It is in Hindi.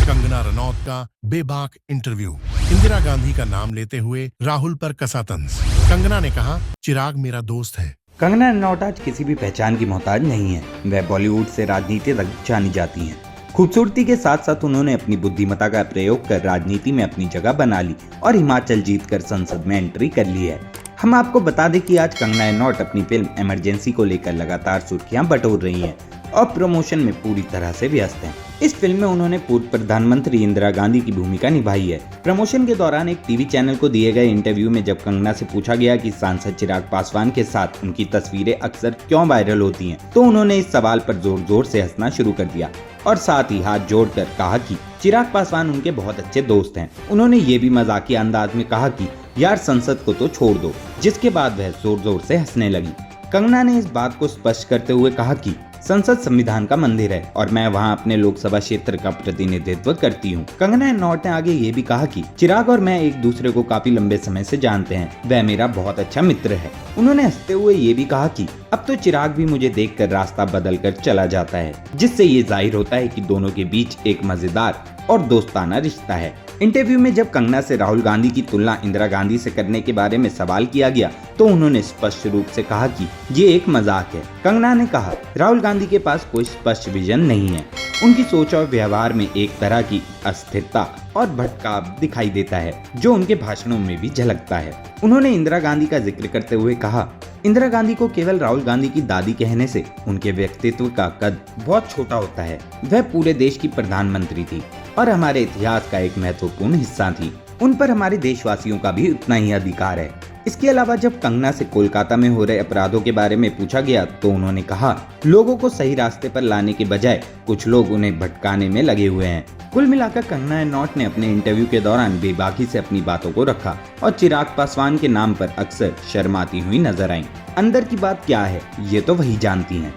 कंगना रनौत का बेबाक इंटरव्यू। इंदिरा गांधी का नाम लेते हुए राहुल पर कसा तंज। कंगना ने कहा, चिराग मेरा दोस्त है। कंगना रनौत आज किसी भी पहचान की मोहताज नहीं है। वह बॉलीवुड से राजनीति तक जानी जाती हैं। खूबसूरती के साथ साथ उन्होंने अपनी बुद्धिमत्ता का प्रयोग कर राजनीति में अपनी जगह बना ली और हिमाचल जीतकर संसद में एंट्री कर ली है। हम आपको बता दें कि आज कंगना रनौत अपनी फिल्म इमरजेंसी को लेकर लगातार सुर्खियां बटोर रही हैं और प्रमोशन में पूरी तरह से व्यस्त हैं। इस फिल्म में उन्होंने पूर्व प्रधानमंत्री इंदिरा गांधी की भूमिका निभाई है। प्रमोशन के दौरान एक टीवी चैनल को दिए गए इंटरव्यू में जब कंगना से पूछा गया कि सांसद चिराग पासवान के साथ उनकी तस्वीरें अक्सर क्यों वायरल होती हैं, तो उन्होंने इस सवाल पर जोर जोर से हंसना शुरू कर दिया और साथ ही हाथ जोड़कर कहा कि चिराग पासवान उनके बहुत अच्छे दोस्त हैं। उन्होंने ये भी मजाकिया अंदाज में कहा कि यार संसद को तो छोड़ दो, जिसके बाद वह जोर जोर से हंसने लगी। कंगना ने इस बात को स्पष्ट करते हुए कहा कि संसद संविधान का मंदिर है और मैं वहां अपने लोकसभा क्षेत्र का प्रतिनिधित्व करती हूं। कंगना रनौत ने आगे ये भी कहा कि चिराग और मैं एक दूसरे को काफी लंबे समय से जानते हैं, वह मेरा बहुत अच्छा मित्र है। उन्होंने हंसते हुए ये भी कहा कि अब तो चिराग भी मुझे देखकर रास्ता बदल कर चला जाता है, जिससे ये जाहिर होता है कि दोनों के बीच एक मजेदार और दोस्ताना रिश्ता है। इंटरव्यू में जब कंगना से राहुल गांधी की तुलना इंदिरा गांधी से करने के बारे में सवाल किया गया तो उन्होंने स्पष्ट रूप से कहा कि ये एक मजाक है। कंगना ने कहा, राहुल गांधी के पास कोई स्पष्ट विजन नहीं है। उनकी सोच और व्यवहार में एक तरह की अस्थिरता और भटकाव दिखाई देता है, जो उनके भाषणों में भी झलकता है। उन्होंने इंदिरा गांधी का जिक्र करते हुए कहा, इंदिरा गांधी को केवल राहुल गांधी की दादी कहने से उनके व्यक्तित्व का कद बहुत छोटा होता है। वह पूरे देश की प्रधानमंत्री थी और हमारे इतिहास का एक महत्वपूर्ण हिस्सा थी। उन पर हमारे देशवासियों का भी उतना ही अधिकार है। इसके अलावा जब कंगना से कोलकाता में हो रहे अपराधों के बारे में पूछा गया तो उन्होंने कहा, लोगों को सही रास्ते पर लाने के बजाय कुछ लोग उन्हें भटकाने में लगे हुए हैं। कुल मिलाकर कंगना रनौत ने अपने इंटरव्यू के दौरान बेबाकी से अपनी बातों को रखा और चिराग पासवान के नाम पर अक्सर शर्माती हुई नजर आईं। अंदर की बात क्या है, ये तो वही जानती हैं।